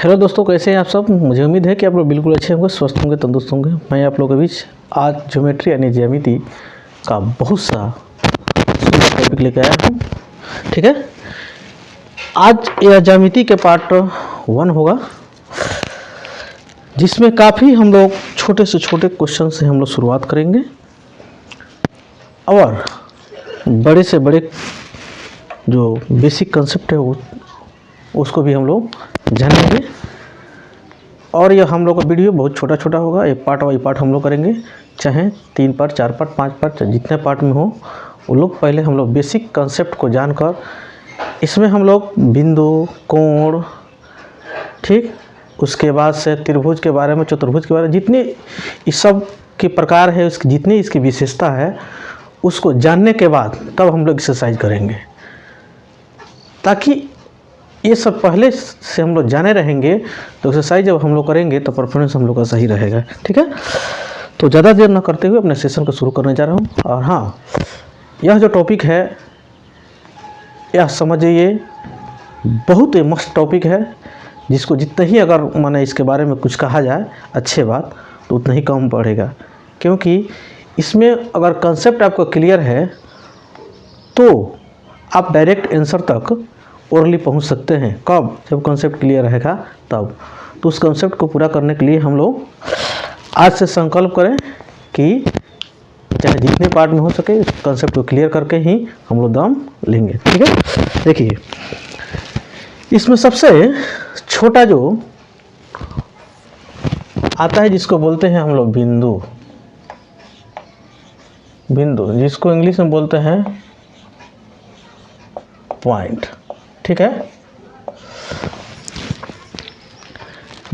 Hello दोस्तों, कैसे हैं आप सब। मुझे उम्मीद है कि आप लोग बिल्कुल अच्छे होंगे, स्वस्थ होंगे, तंदुरुस्त होंगे। मैं आप लोगों के बीच आज ज्योमेट्री यानी ज्यामिति का बहुत सा सुंदर टॉपिक लेकर आया हूँ। ठीक है, आज यह ज्यामिति के पार्ट 1 होगा, जिसमें काफ़ी हम लोग छोटे से छोटे क्वेश्चन से हम लोग शुरुआत करेंगे और बड़े से बड़े जो बेसिक कंसेप्ट है उसको भी हम लोग जानेंगे। और यह हम लोग का वीडियो बहुत छोटा छोटा होगा, एक पार्ट बाई पार्ट हम लोग करेंगे, चाहे 3 पार्ट, 4 पार्ट, 5 पार्ट, जितने पार्ट में हो वो लोग पहले हम लोग बेसिक कंसेप्ट को जानकर इसमें हम लोग बिंदु, कोण, ठीक, उसके बाद से त्रिभुज के बारे में, चतुर्भुज के बारे में, जितने इस सब के प्रकार है, उसकी जितनी इसकी विशेषता है उसको जानने के बाद तब हम लोग एक्सरसाइज करेंगे, ताकि ये सब पहले से हम लोग जाने रहेंगे तो एक्सरसाइज जब हम लोग करेंगे तो परफॉर्मेंस हम लोग का सही रहेगा। ठीक है, तो ज़्यादा देर ना करते हुए अपने सेशन को शुरू करने जा रहा हूँ। और हाँ, यह जो टॉपिक है यह समझिए बहुत ही मस्त टॉपिक है, जिसको जितना ही अगर माने इसके बारे में कुछ कहा जाए अच्छे बात तो उतना ही कम पड़ेगा, क्योंकि इसमें अगर कंसेप्ट आपका क्लियर है तो आप डायरेक्ट आंसर तक ओरली पहुंच सकते हैं। कब? जब कंसेप्ट क्लियर रहेगा तब। तो उस कंसेप्ट को पूरा करने के लिए हम लोग आज से संकल्प करें कि चाहे जितने पार्ट में हो सके उस कंसेप्ट को क्लियर करके ही हम लोग दम लेंगे। ठीक है, देखिए इसमें सबसे छोटा जो आता है जिसको बोलते हैं हम लोग बिंदु, जिसको इंग्लिश में बोलते हैं पॉइंट। ठीक है,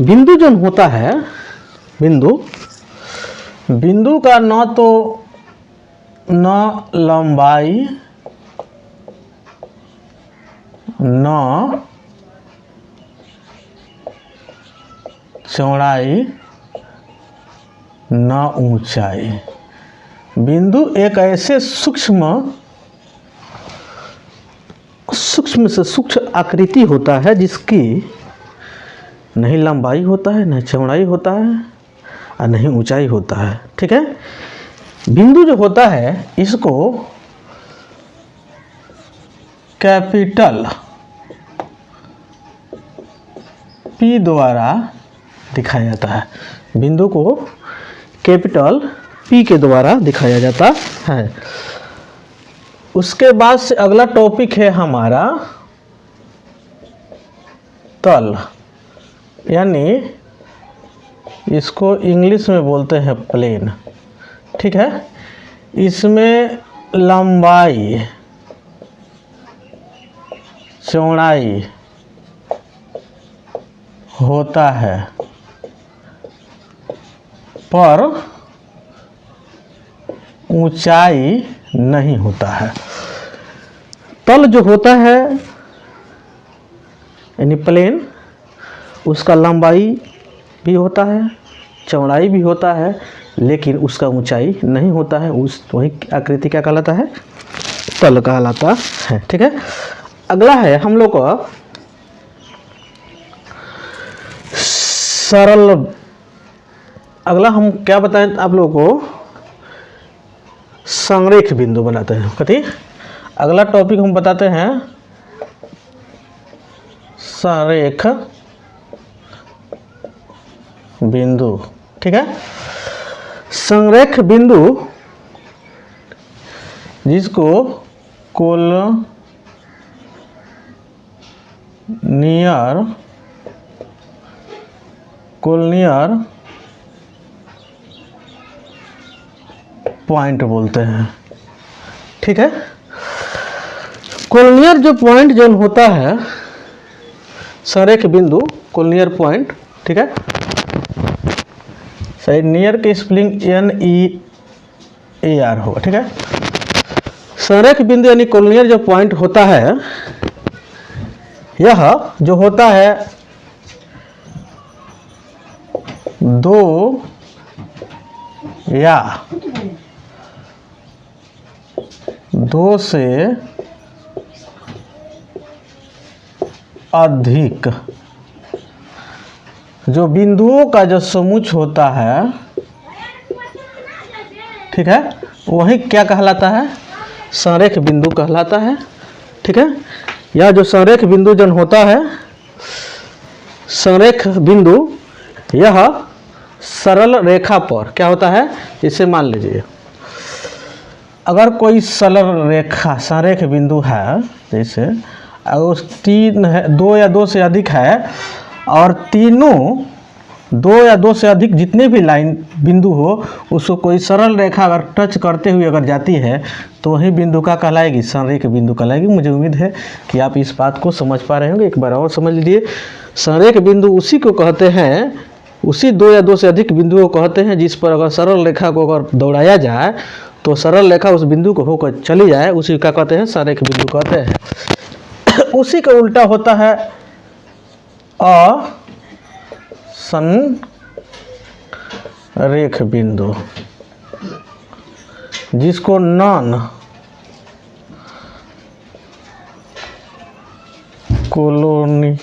बिंदु जो होता है, बिंदु का न लंबाई न चौड़ाई न ऊंचाई। बिंदु एक ऐसे सूक्ष्म से सूक्ष्म आकृति होता है जिसकी नहीं लंबाई होता है, नहीं चौड़ाई होता है और नहीं ऊंचाई होता है। ठीक है, बिंदु जो होता है इसको कैपिटल P द्वारा दिखाया जाता है। बिंदु को कैपिटल P के द्वारा दिखाया जाता है। उसके बाद से अगला टॉपिक है हमारा तल, यानी इसको इंग्लिश में बोलते हैं प्लेन। ठीक है, इसमें लंबाई, चौड़ाई होता है पर ऊंचाई नहीं होता है। तल जो होता है यानी प्लेन, उसका लंबाई भी होता है, चौड़ाई भी होता है, लेकिन उसका ऊंचाई नहीं होता है। वही आकृति क्या कहलाता है? तल कहलाता है। ठीक है, अगला है हम लोग का सरल। अगला हम क्या बताएं आप लोगों को? संरेख बिंदु बनाते हैं। कथी? अगला टॉपिक हम बताते हैं संरेख बिंदु। ठीक है, संरेख बिंदु जिसको कोलिनियर पॉइंट बोलते हैं। ठीक है, कोलिनियर जो पॉइंट जो होता है, संरेख बिंदु कोलिनियर पॉइंट। ठीक है, शायद नियर के स्पेलिंग NEAR होगा। ठीक है, संरेख बिंदु यानी कोलिनियर जो पॉइंट होता है, यह जो होता है दो या दो से अधिक जो बिंदुओं का जो समुच्च होता है, ठीक है, वही क्या कहलाता है, संरेख बिंदु कहलाता है। ठीक है, यह जो संरेख बिंदु जन होता है, संरेख बिंदु, यह सरल रेखा पर क्या होता है, इसे मान लीजिए अगर कोई सरल रेखा संरेख बिंदु है, जैसे अगर उस 3 है, 2 या 2 से अधिक है, और तीनों 2 या 2 से अधिक जितने भी लाइन बिंदु हो, उसको कोई सरल रेखा अगर टच करते हुए अगर जाती है, तो वही बिंदु का कहलाएगी, संरेख बिंदु कहलाएगी। मुझे उम्मीद है कि आप इस बात को समझ पा रहे होंगे। एक बार और समझ लीजिए, संरेख बिंदु उसी को कहते हैं, उसी 2 या 2 से अधिक बिंदुओं को कहते हैं जिस पर अगर सरल रेखा को अगर दौड़ाया जाए तो सरल रेखा उस बिंदु को होकर चली जाए, उसी का कहते हैं संरेख बिंदु कहते हैं। उसी का उल्टा होता है असंरेख बिंदु, जिसको नॉन कोलिनियर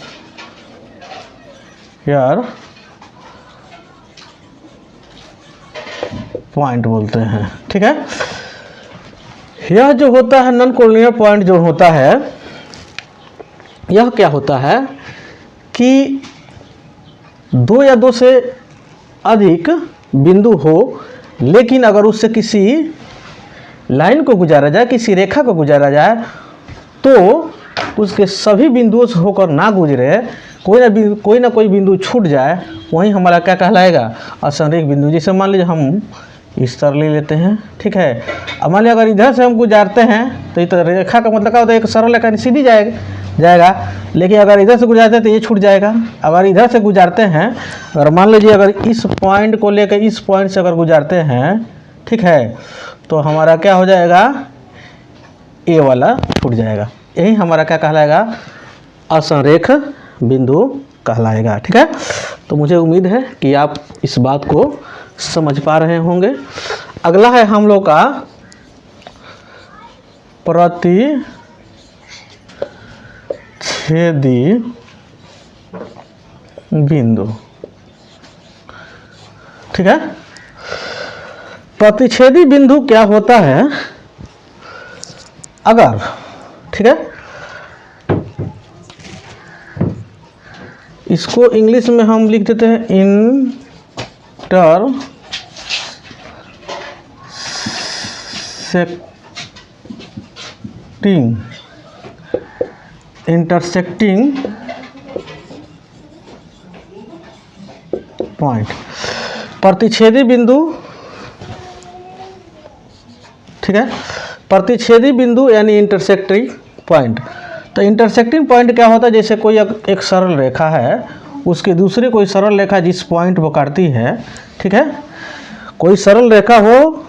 पॉइंट बोलते हैं। ठीक है, यह जो होता है नॉन कोलिनियर पॉइंट जो होता है, यह क्या होता है कि 2 या 2 से अधिक बिंदु हो, लेकिन अगर उससे किसी लाइन को गुजारा जाए, किसी रेखा को गुजारा जाए, तो उसके सभी बिंदुओं से होकर ना गुजरे, कोई ना कोई बिंदु छूट जाए, वही हमारा क्या कहलाएगा, असंरेख बिंदु। जैसे मान लीजिए हम इस तरह ले लेते हैं। ठीक है, अब मान लीजिए अगर इधर से हम गुजारते हैं तो ये रेखा का मतलब क्या होता है, एक सरल रेखा सीधी जाएगा, लेकिन अगर इधर से गुजारते हैं तो ये छूट जाएगा। अगर इधर से गुजारते हैं, अगर मान लीजिए अगर इस पॉइंट को लेकर इस पॉइंट से अगर गुजारते हैं, ठीक है, तो हमारा क्या हो जाएगा, ए वाला छूट जाएगा। यही हमारा क्या कहलाएगा, असंरेख बिंदु कहलाएगा। ठीक है, तो मुझे उम्मीद है कि आप इस बात को समझ पा रहे होंगे। अगला है हम लोग का प्रतिच्छेदी बिंदु। ठीक है, प्रतिच्छेदी बिंदु क्या होता है, अगर, ठीक है, इसको इंग्लिश में हम लिख देते हैं इंटरसेक्टिंग पॉइंट, प्रतिच्छेदी बिंदु। ठीक है, प्रतिच्छेदी बिंदु यानी इंटरसेक्टिंग पॉइंट। तो इंटरसेक्टिंग पॉइंट क्या होता है, जैसे कोई एक सरल रेखा है, उसकी दूसरी कोई सरल रेखा जिस पॉइंट को काटती है, ठीक है, कोई सरल रेखा हो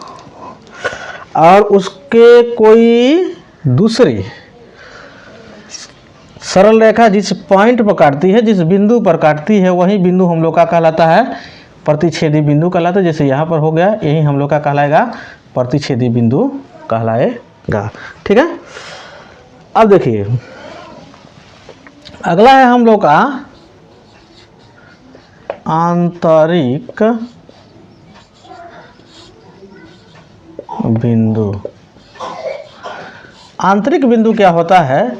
और उसके कोई दूसरी सरल रेखा जिस पॉइंट पर काटती है, जिस बिंदु पर काटती है, वही बिंदु हम लोग का कहलाता है प्रतिच्छेदी बिंदु कहलाता है। जैसे यहाँ पर हो गया, यही हम लोग का कहलाएगा प्रतिच्छेदी बिंदु कहलाएगा। ठीक है, अब देखिए अगला है हम लोग का आंतरिक बिंदु। आंतरिक बिंदु क्या होता है,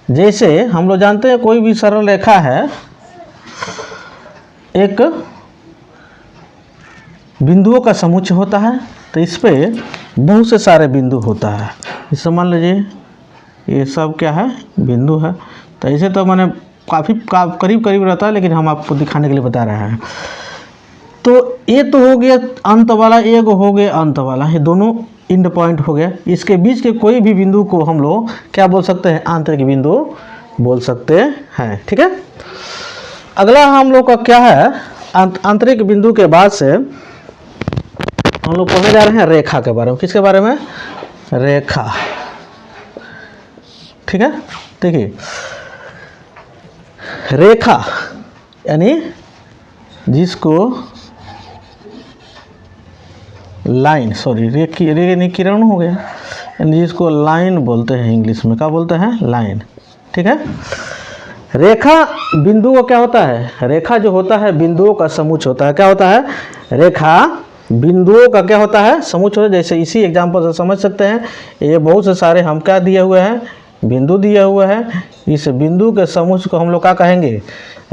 जैसे हम लोग जानते हैं कोई भी सरल रेखा है, एक बिंदुओं का समुच्चय होता है, तो इस पे बहुत से सारे बिंदु होता है। जैसे मान लीजिए ये सब क्या है, बिंदु है। तो ऐसे तो मैंने काफ़ी करीब करीब रहता है, लेकिन हम आपको दिखाने के लिए बता रहे हैं। तो ये तो हो गया अंत वाला, एक हो गया अंत वाला, ये दोनों एंड पॉइंट हो गया। इसके बीच के कोई भी बिंदु को हम लोग क्या बोल सकते हैं, आंतरिक बिंदु बोल सकते हैं। ठीक है, अगला हम लोग का क्या है, आंतरिक बिंदु के बाद से हम लोग पढ़ने जा रहे हैं रेखा के बारे में। किसके बारे में, रेखा। ठीक है, देखिए रेखा यानी जिसको लाइन, सॉरी रे किरण हो गया, यानी जिसको लाइन बोलते हैं, इंग्लिश में क्या बोलते हैं, लाइन। ठीक है, रेखा बिंदु को क्या होता है, रेखा जो होता है बिंदुओं का समुच्चय होता है। क्या होता है, रेखा बिंदुओं का क्या होता है, समुच्चय होता है। जैसे इसी एग्जाम्पल से समझ सकते हैं, ये बहुत से सारे हम क्या दिए हुए हैं, बिंदु दिए हुए हैं। इस बिंदु के समुच्चय को हम लोग क्या कहेंगे,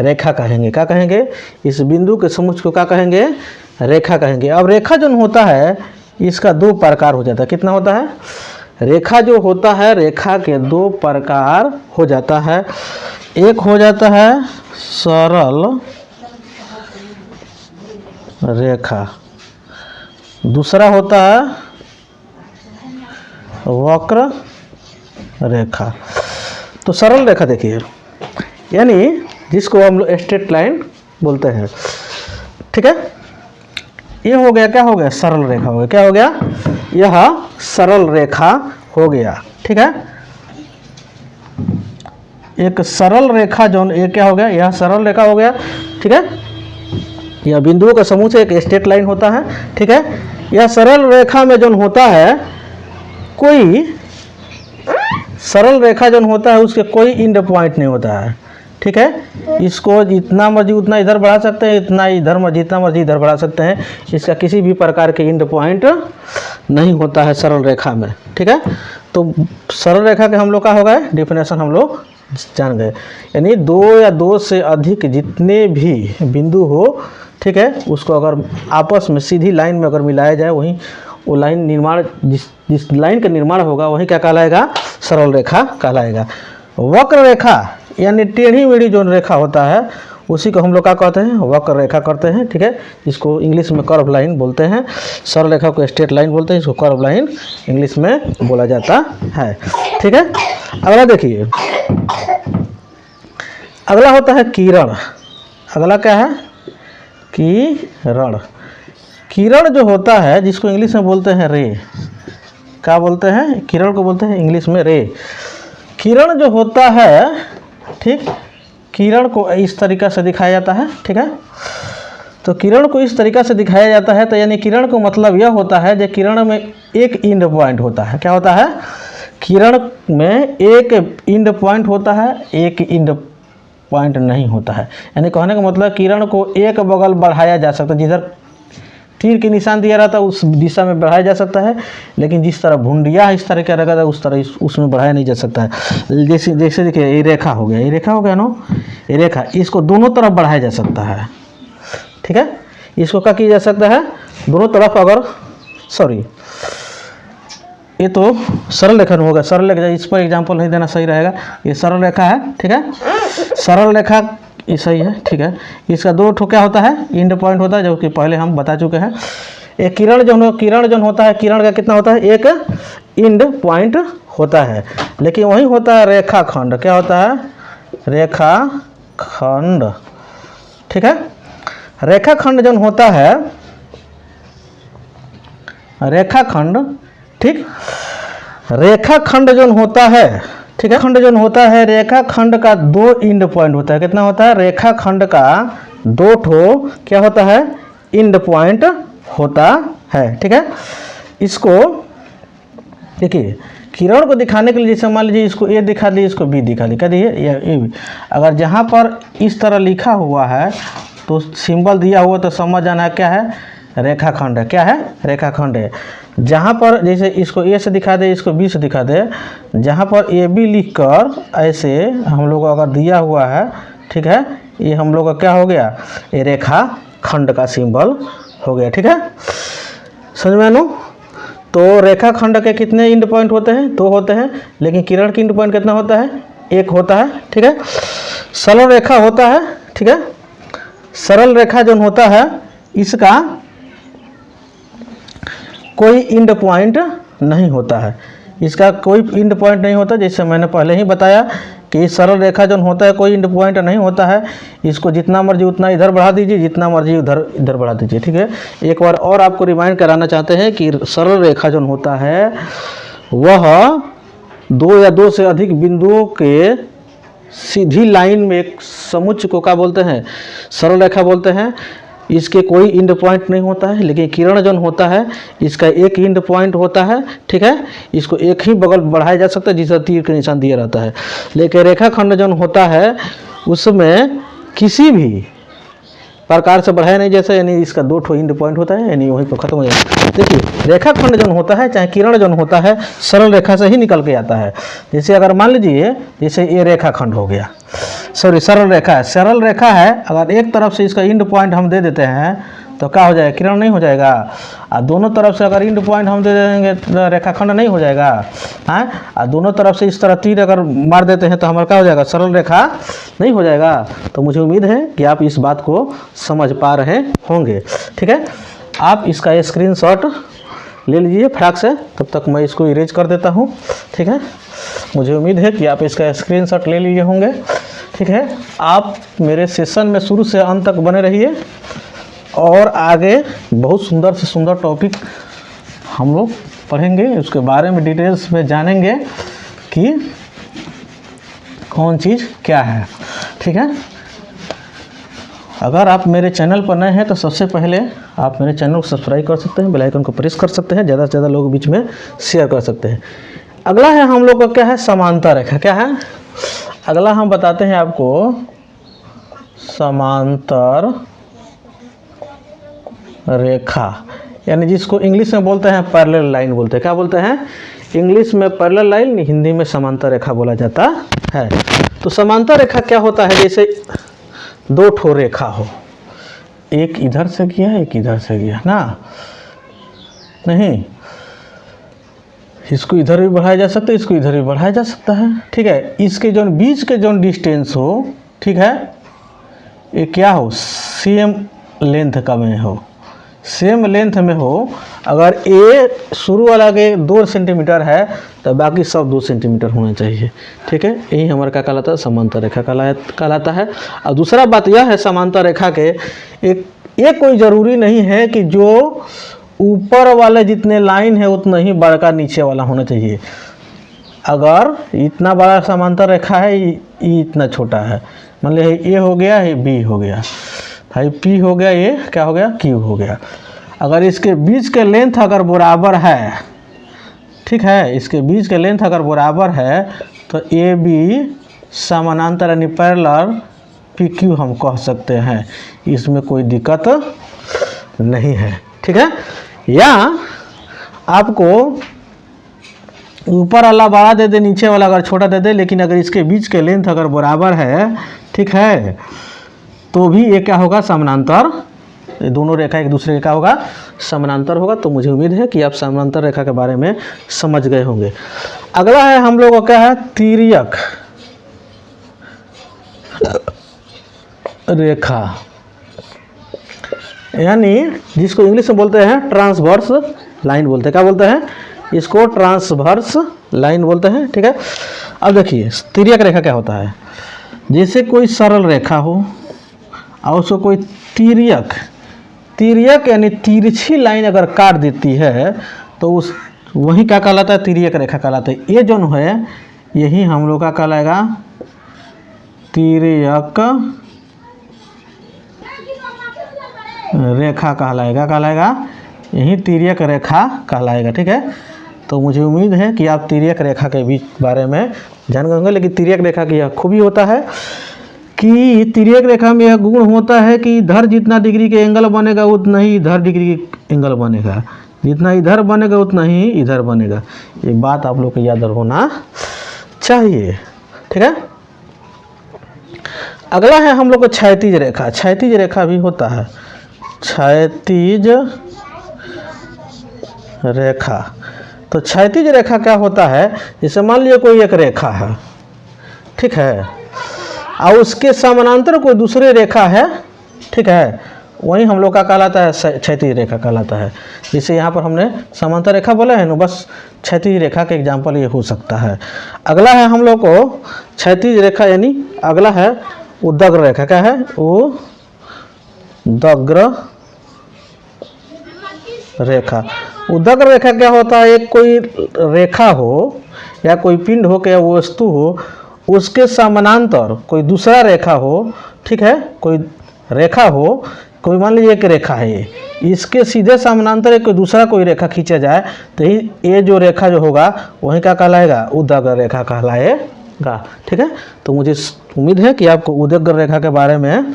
रेखा कहेंगे। क्या कहेंगे, इस बिंदु के समुच्चय को क्या कहेंगे, रेखा कहेंगे। अब रेखा जो होता है इसका दो प्रकार हो जाता है। कितना होता है, रेखा जो होता है, रेखा के दो प्रकार हो जाता है। एक हो जाता है सरल रेखा, दूसरा होता है वक्र रेखा। तो सरल रेखा देखिए, यानी जिसको हम लोग स्ट्रेट लाइन बोलते हैं, ठीक है। ये हो गया, क्या हो गया, सरल रेखा हो गया। क्या हो गया, यह सरल रेखा हो गया, ठीक है। एक सरल रेखा जो ये क्या हो गया, यह सरल रेखा हो गया, ठीक है। यह बिंदुओं का समूह से एक स्ट्रेट लाइन होता है, ठीक है। यह सरल रेखा में जो होता है, कोई सरल रेखा जो होता है उसके कोई एंड पॉइंट नहीं होता है, ठीक है। इसको जितना मर्जी उतना इधर बढ़ा सकते हैं, इतना इधर मर्जी जितना मर्जी इधर बढ़ा सकते हैं। इसका किसी भी प्रकार के एंड पॉइंट नहीं होता है सरल रेखा में, ठीक है। तो सरल रेखा के हम लोग का हो गया डिफिनेशन, हम लोग जान गए। यानी दो या दो से अधिक जितने भी बिंदु हो, ठीक है, उसको अगर आपस में सीधी लाइन में अगर मिलाया जाए, वहीं वो लाइन निर्माण जिस लाइन का निर्माण होगा वही क्या कहलाएगा, सरल रेखा कहलाएगा। वक्र रेखा यानी टेढ़ी मेढ़ी जो रेखा होता है उसी को हम लोग क्या कहते हैं, वक्र रेखा करते हैं, ठीक है। इसको इंग्लिश में कर्व लाइन बोलते हैं। सरल रेखा को स्ट्रेट लाइन बोलते हैं, इसको कर्व लाइन इंग्लिश में बोला जाता है, ठीक है। अगला देखिए, अगला होता है किरण। अगला क्या है, किरण। किरण जो होता है जिसको इंग्लिश में बोलते हैं रे। क्या बोलते हैं, किरण को बोलते हैं इंग्लिश में रे। किरण जो होता है, ठीक, किरण को इस तरीक़ा से दिखाया जाता है, ठीक है। तो किरण को इस तरीक़ा से दिखाया जाता है, तो यानी किरण को मतलब यह होता है कि किरण में एक एंड पॉइंट होता है। क्या होता है, किरण में एक एंड पॉइंट होता है, एक एंड पॉइंट नहीं होता है। यानी कहने का मतलब किरण को एक बगल बढ़ाया जा सकता है, जिधर तीर के निशान दिया रहता है उस दिशा में बढ़ाया जा सकता है, लेकिन जिस तरह भुंडिया इस तरह का रहेगा उस तरह उसमें बढ़ाया नहीं जा सकता है। जैसे जैसे देखिए, ये रेखा हो गया, ये रेखा हो गया नो, ये रेखा, इसको दोनों तरफ बढ़ाया जा सकता है, ठीक है। इसको क्या किया जा सकता है, दोनों तरफ अगर, सॉरी ये तो सरल रेखा होगा, सरल रेखा इस पर एग्जाम्पल नहीं देना सही रहेगा। ये सरल रेखा है, ठीक है, सरल रेखा ये सही है, ठीक है। इसका दो ठो क्या होता है, एंड पॉइंट होता है, जो कि पहले हम बता चुके हैं। एक किरण जो होता है, किरण का कितना होता है, एक एंड पॉइंट होता है, लेकिन वही होता है रेखाखंड। क्या होता है, रेखाखंड, ठीक है। रेखाखंड जो होता है, रेखाखंड, ठीक, रेखाखंड जो होता है, ठीक है, खंड जो होता है, रेखाखंड का दो एंड पॉइंट होता है। कितना होता है, रेखाखंड का दो ठो क्या होता है, एंड पॉइंट होता है, ठीक है। इसको देखिए, किरण को दिखाने के लिए जैसे मान लीजिए इसको ए दिखा दिए, इसको बी दिखा दिए, कह दिए ए। अगर जहाँ पर इस तरह लिखा हुआ है तो सिंबल दिया हुआ तो समझ जाना है क्या है, रेखाखंड है। क्या है, रेखाखंड है। जहाँ पर जैसे इसको ए से दिखा दे, इसको बी से दिखा दे, जहाँ पर ए बी लिख कर ऐसे हम लोग अगर दिया हुआ है, ठीक है, ये हम लोग का क्या हो गया, ये रेखाखंड का सिंबल हो गया, ठीक है। समझ में आनो। तो रेखाखंड के कितने एंड पॉइंट होते हैं, दो होते हैं, लेकिन किरण की एंड पॉइंट कितना होता है, एक होता है, ठीक है। सरल रेखा होता है, ठीक है। सरल रेखा जो होता है इसका कोई एंड पॉइंट नहीं होता है, इसका कोई एंड पॉइंट नहीं होता। जैसे मैंने पहले ही बताया कि सरल रेखा जो होता है कोई एंड पॉइंट नहीं होता है। इसको जितना मर्जी उतना इधर बढ़ा दीजिए, जितना मर्जी इधर बढ़ा दीजिए, ठीक है। एक बार और आपको रिमाइंड कराना चाहते हैं कि सरल रेखा जो होता है वह दो या दो से अधिक बिंदुओं के सीधी लाइन में एक समुच्चय को क्या बोलते हैं, सरल रेखा बोलते हैं। इसके कोई एंड पॉइंट नहीं होता है, लेकिन किरण जो होता है इसका एक एंड पॉइंट होता है, ठीक है। इसको एक ही बगल बढ़ाया जा सकता है जिसका तीर का निशान दिया रहता है। लेकिन रेखाखंड जो होता है उसमें किसी भी प्रकार से बढ़ाया नहीं, जैसे यानी इसका 2 ठो एंड पॉइंट होता है, यानी वहीं पर खत्म हो जाता है। देखिए रेखाखंड जो होता है, चाहे किरण जो होता है, सरल रेखा से ही निकल के आता है। जैसे अगर मान लीजिए जैसे ये रेखाखंड हो गया, सॉरी सरल रेखा है, सरल रेखा है, अगर एक तरफ से इसका एंड पॉइंट हम दे देते हैं तो क्या हो जाएगा, किरण नहीं हो जाएगा। और दोनों तरफ से अगर एंड पॉइंट हम दे देंगे तो रेखाखंड नहीं हो जाएगा। हाँ, और दोनों तरफ से इस तरह तीर अगर मार देते हैं तो हमारा क्या हो जाएगा, सरल रेखा नहीं हो जाएगा। तो मुझे उम्मीद है कि आप इस बात को समझ पा रहे होंगे। ठीक है, आप इसका स्क्रीनशॉट ले लीजिए फटाक से, तब तक मैं इसको इरेज कर देता हूँ। ठीक है, मुझे उम्मीद है कि आप इसका स्क्रीनशॉट ले लिए होंगे। ठीक है, आप मेरे सेशन में शुरू से अंत तक बने रहिए और आगे बहुत सुंदर से सुंदर टॉपिक हम लोग पढ़ेंगे, उसके बारे में डिटेल्स में जानेंगे कि कौन चीज़ क्या है। ठीक है, अगर आप मेरे चैनल पर नए हैं तो सबसे पहले आप मेरे चैनल को सब्सक्राइब कर सकते हैं, बेल आइकन को प्रेस कर सकते हैं, ज़्यादा से ज़्यादा लोगों के बीच में शेयर कर सकते हैं। अगला है हम लोग का क्या है, समांतर रेखा। क्या है अगला, हम बताते हैं आपको समांतर रेखा, यानी जिसको इंग्लिश में बोलते हैं पैरेलल लाइन बोलते हैं। क्या बोलते हैं, इंग्लिश में पैरेलल लाइन, हिंदी में समांतर रेखा बोला जाता है। तो समांतर रेखा क्या होता है, जैसे 2 ठो रेखा हो, एक इधर से गया एक इधर से गया ना, नहीं इसको इधर भी बढ़ाया जा सकता है, इसको इधर भी बढ़ाया जा सकता है। ठीक है, इसके जो बीच के जो डिस्टेंस हो, ठीक है, ये क्या हो, सेम लेंथ का में हो, सेम लेंथ में हो। अगर ए शुरू वाला के 2 सेंटीमीटर है तो बाकी सब 2 सेंटीमीटर होना चाहिए। ठीक है, यही हमारा क्या कहलाता है, समांतर रेखा कहलाता है। और दूसरा बात यह है समांतर रेखा के ये कोई ज़रूरी नहीं है कि जो ऊपर वाले जितने लाइन है उतना ही बड़का नीचे वाला होना चाहिए। अगर इतना बड़ा समांतर रेखा है, ये इतना छोटा है, मान लीजिए ए हो गया, ये बी हो गया, हाई पी हो गया, ये क्या हो गया, क्यू हो गया। अगर इसके बीच के लेंथ अगर बराबर है, ठीक है, इसके बीच के लेंथ अगर बराबर है तो ए बी समानांतर यानी पैरेलल पी क्यू हम कह सकते हैं, इसमें कोई दिक्कत नहीं है। ठीक है, या आपको ऊपर वाला बड़ा दे दे, नीचे वाला अगर छोटा दे दे, लेकिन अगर इसके बीच के लेंथ अगर बराबर है, ठीक है, तो भी ये क्या होगा, समानांतर, ये दोनों रेखा एक दूसरे का क्या होगा, समानांतर होगा। तो मुझे उम्मीद है कि आप समानांतर रेखा के बारे में समझ गए होंगे। अगला है हम लोगों का क्या है, तिर्यक रेखा, यानी जिसको इंग्लिश में बोलते हैं ट्रांसवर्स लाइन बोलते हैं। क्या बोलते हैं इसको, ट्रांसवर्स लाइन बोलते हैं। ठीक है, अब देखिए तिर्यक रेखा क्या होता है, जैसे कोई सरल रेखा हो और उसको कोई तिर्यक यानी तिरछी लाइन अगर काट देती है तो उस वही क्या कहलाता है, तिर्यक रेखा कहलाता है। ये जो है यही हम लोग का कहलाएगा तिर्यक रेखा कहलाएगा, यही तिर्यक रेखा कहलाएगा। ठीक है, तो मुझे उम्मीद है कि आप तिर्यक रेखा के बीच बारे में जान गए होंगे। लेकिन तिर्यक रेखा की यह खूबी होता है कि तिर्यक रेखा में यह गुण होता है कि इधर जितना डिग्री के एंगल बनेगा उतना ही इधर डिग्री के एंगल बनेगा, जितना इधर बनेगा उतना ही इधर बनेगा। ये बात आप लोग को याद होना चाहिए। ठीक है, अगला है हम लोग को क्षैतिज रेखा। क्षैतिज रेखा भी होता है, क्षैतिज रेखा। तो क्षैतिज रेखा क्या होता है, जैसे मान लीजिए कोई एक रेखा है, ठीक है, और उसके समानांतर कोई दूसरी रेखा है, ठीक है, वही हम लोग का कहलाता है क्षैतिज रेखा कहलाता है। जैसे यहाँ पर हमने समांतर रेखा बोला है ना, बस क्षैतिज रेखा का एग्जाम्पल ये हो सकता है। अगला है हम लोग को क्षैतिज रेखा, यानी अगला है उदग्र रेखा। क्या है, वो उदग्र रेखा। उदग्र रेखा क्या होता है, एक कोई रेखा हो या कोई पिंड हो या वो वस्तु हो, उसके समानांतर कोई दूसरा रेखा हो, ठीक है, कोई रेखा हो, कोई मान लीजिए एक रेखा है ये, इसके सीधे समानांतर एक दूसरा कोई रेखा खींचा जाए तो ये जो रेखा जो होगा वही क्या कहलाएगा, उदग्र रेखा कहलाएगा। ठीक है, तो मुझे उम्मीद है कि आपको उदयग्र रेखा के बारे में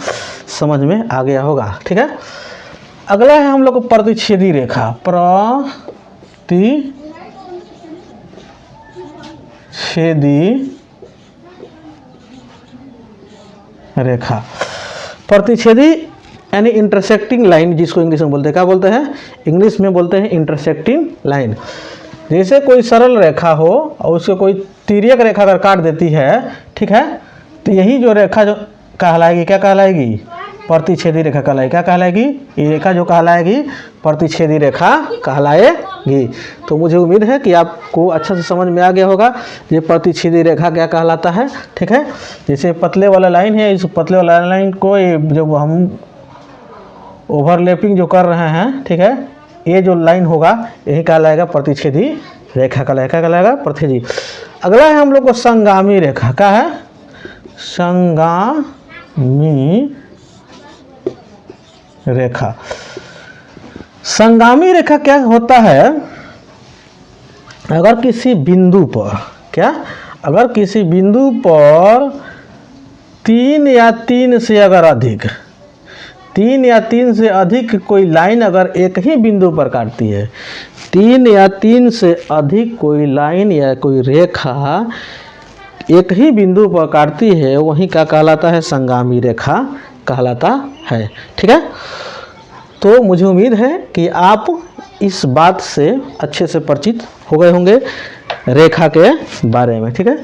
समझ में आ गया होगा। ठीक है, अगला है हम लोग को प्रतिच्छेदी रेखा। प्रतिच्छेदी रेखा, प्रतिच्छेदी यानी इंटरसेक्टिंग लाइन, जिसको इंग्लिश में बोलते हैं, क्या बोलते हैं? इंग्लिश में बोलते हैं इंटरसेक्टिंग लाइन। जैसे कोई सरल रेखा हो और उसको कोई तिर्यक रेखा अगर काट देती है, ठीक है, तो यही जो रेखा जो कहलाएगी, क्या कहलाएगी? प्रतिच्छेदी रेखा कहलाएगी। क्या कहलाएगी? ये रेखा जो कहलाएगी प्रतिच्छेदी रेखा कहलाएगी। तो मुझे उम्मीद है कि आपको अच्छा से समझ में आ गया होगा ये प्रतिच्छेदी रेखा क्या कहलाता है। ठीक है, जैसे पतले वाला लाइन है, इस पतले वाला लाइन को जब हम ओवरलैपिंग जो कर रहे हैं, ठीक है, ये जो लाइन होगा यही कहलाएगा प्रतिच्छेदी रेखा कहलाएगा प्रतिच्छेदी। अगला है हम लोग को संगामी रेखा। क्या है? संगामी रेखा। संगामी रेखा क्या होता है? अगर किसी बिंदु पर, क्या, अगर किसी बिंदु पर 3 या 3 से अगर अधिक, 3 या 3 से अधिक कोई लाइन अगर एक ही बिंदु पर काटती है, 3 या 3 से अधिक कोई लाइन या कोई रेखा एक ही बिंदु पर काटती है, वही क्या कहलाता है? संगामी रेखा कहलाता है। ठीक है, तो मुझे उम्मीद है कि आप इस बात से अच्छे से परिचित हो गए होंगे रेखा के बारे में। ठीक है,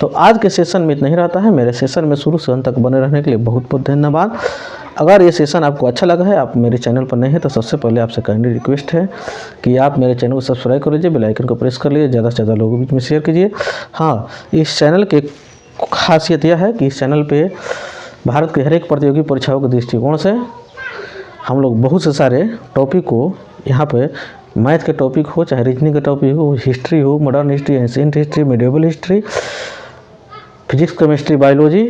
तो आज के सेशन में इतना ही रहता है। मेरे सेशन में शुरू से अंत तक बने रहने के लिए बहुत बहुत धन्यवाद। अगर ये सेशन आपको अच्छा लगा है, आप मेरे चैनल पर नए हैं, तो सबसे पहले आपसे काइंडली रिक्वेस्ट है कि आप मेरे चैनल को सब्सक्राइब कर लीजिए, बेल आइकन को प्रेस कर लीजिए, ज़्यादा से ज़्यादा लोगों के बीच में शेयर कीजिए। हाँ, इस चैनल की खासियत यह है कि इस चैनल पे भारत के हर एक प्रतियोगी परीक्षाओं के दृष्टिकोण से हम लोग बहुत से सारे टॉपिक को यहाँ पे, मैथ के टॉपिक हो, चाहे रीजनिंग के टॉपिक हो, हिस्ट्री हो, modern history, ancient history, medieval history, physics, chemistry, biology,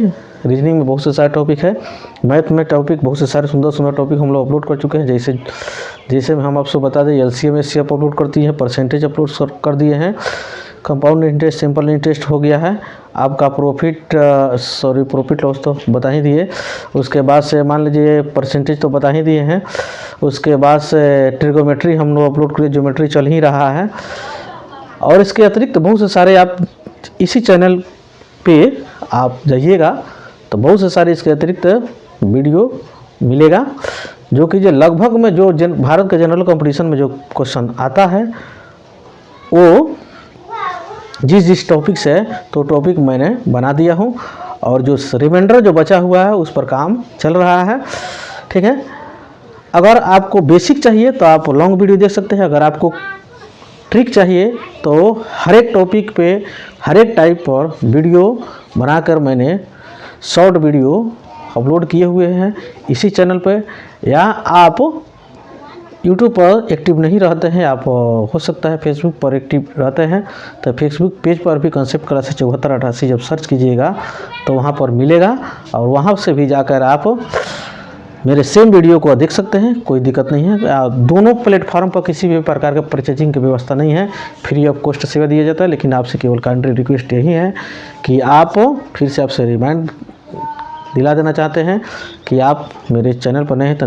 reasoning में बहुत से सारे टॉपिक है, मैथ में टॉपिक बहुत से सारे सुंदर सुंदर टॉपिक हम लोग अपलोड कर चुके हैं। जैसे हम आपको बता दें, LCM SCF अपलोड करती है, परसेंटेज अपलोड कर दिए हैं, कंपाउंड इंटरेस्ट, सिंपल इंटरेस्ट हो गया है, आपका प्रॉफिट लॉस तो बता ही दिए, उसके बाद से मान लीजिए परसेंटेज तो बता ही दिए हैं, उसके बाद से ट्रिगोमेट्री हम लोग अपलोड करिए, ज्योमेट्री चल ही रहा है, और इसके अतिरिक्त बहुत से सारे आप इसी चैनल पे आप जाइएगा तो बहुत से सारे इसके अतिरिक्त वीडियो मिलेगा, जो कि जो लगभग में जो भारत के जनरल कंपटीशन में जो क्वेश्चन आता है वो जिस टॉपिक से, तो टॉपिक मैंने बना दिया हूँ, और जो रिमाइंडर जो बचा हुआ है उस पर काम चल रहा है। ठीक है, अगर आपको बेसिक चाहिए तो आप लॉन्ग वीडियो देख सकते हैं, अगर आपको ट्रिक चाहिए तो हर एक टॉपिक पे हर एक टाइप पर वीडियो बनाकर मैंने शॉर्ट वीडियो अपलोड किए हुए हैं इसी चैनल पे, या आप यूट्यूब पर एक्टिव नहीं रहते हैं, आप हो सकता है फेसबुक पर एक्टिव रहते हैं, तो फेसबुक पेज पर भी कंसेप्ट क्लासेस 7488 जब सर्च कीजिएगा तो वहाँ पर मिलेगा, और वहाँ से भी जाकर आप मेरे सेम वीडियो को देख सकते हैं, कोई दिक्कत नहीं है। दोनों प्लेटफॉर्म पर किसी भी प्रकार के परचेजिंग की व्यवस्था नहीं है, फ्री ऑफ कॉस्ट सेवा दिया जाता है, लेकिन आपसे केवल काइंडली रिक्वेस्ट यही है कि आप फिर से आपसे रिमाइंड दिला देना चाहते हैं कि आप मेरे चैनल पर नए हैं तो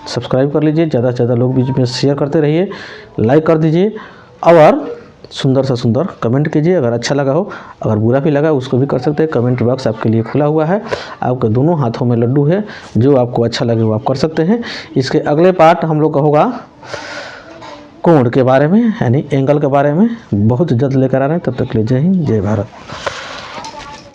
सब्सक्राइब कर लीजिए, ज़्यादा से ज़्यादा लोग बीच में शेयर करते रहिए, लाइक कर दीजिए, और सुंदर से सुंदर कमेंट कीजिए अगर अच्छा लगा हो, अगर बुरा भी लगा उसको भी कर सकते हैं। कमेंट बॉक्स आपके लिए खुला हुआ है, आपके दोनों हाथों में लड्डू है, जो आपको अच्छा लगे वो आप कर सकते हैं। इसके अगले पार्ट हम लोग का होगा कोण के बारे में, यानी एंगल के बारे में, बहुत जल्द लेकर आ रहे हैं। तब तक ले जय हिंद, जय भारत।